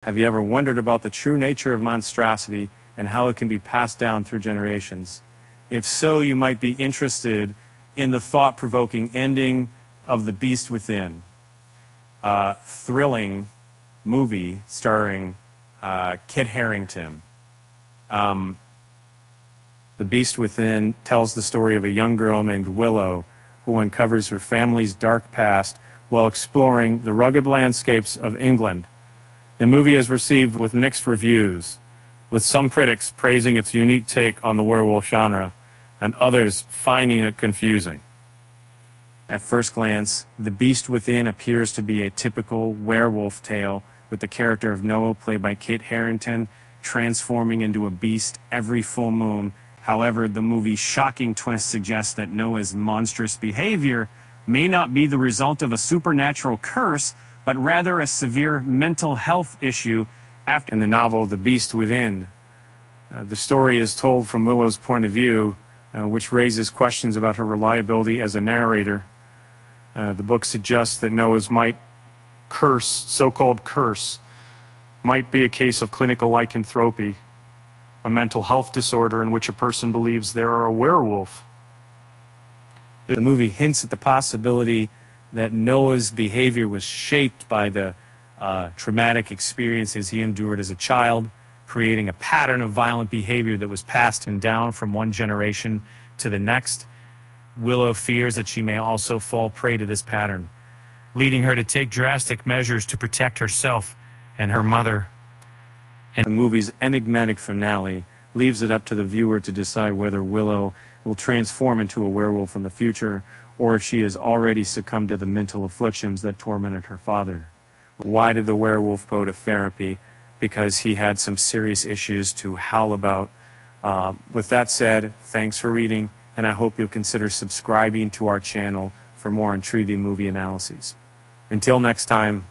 Have you ever wondered about the true nature of monstrosity and how it can be passed down through generations? If so, you might be interested in the thought-provoking ending of The Beast Within, a thrilling movie starring Kit Harington. The Beast Within tells the story of a young girl named Willow who uncovers her family's dark past while exploring the rugged landscapes of England. The movie is received with mixed reviews, with some critics praising its unique take on the werewolf genre, and others finding it confusing. At first glance, The Beast Within appears to be a typical werewolf tale, with the character of Noah, played by Kit Harington, transforming into a beast every full moon. However, the movie's shocking twist suggests that Noah's monstrous behavior may not be the result of a supernatural curse, but rather a severe mental health issue. In the novel The Beast Within, the story is told from Willow's point of view, which raises questions about her reliability as a narrator. The book suggests that Noah's so-called curse, might be a case of clinical lycanthropy, a mental health disorder in which a person believes they are a werewolf. The movie hints at the possibility that Noah's behavior was shaped by the traumatic experiences he endured as a child, creating a pattern of violent behavior that was passed down from one generation to the next. Willow fears that she may also fall prey to this pattern, leading her to take drastic measures to protect herself and her mother. And the movie's enigmatic finale leaves it up to the viewer to decide whether Willow will transform into a werewolf in the future, or if she has already succumbed to the mental afflictions that tormented her father. Why did the werewolf go to therapy? Because he had some serious issues to howl about. With that said, thanks for reading, and I hope you'll consider subscribing to our channel for more intriguing movie analyses. Until next time,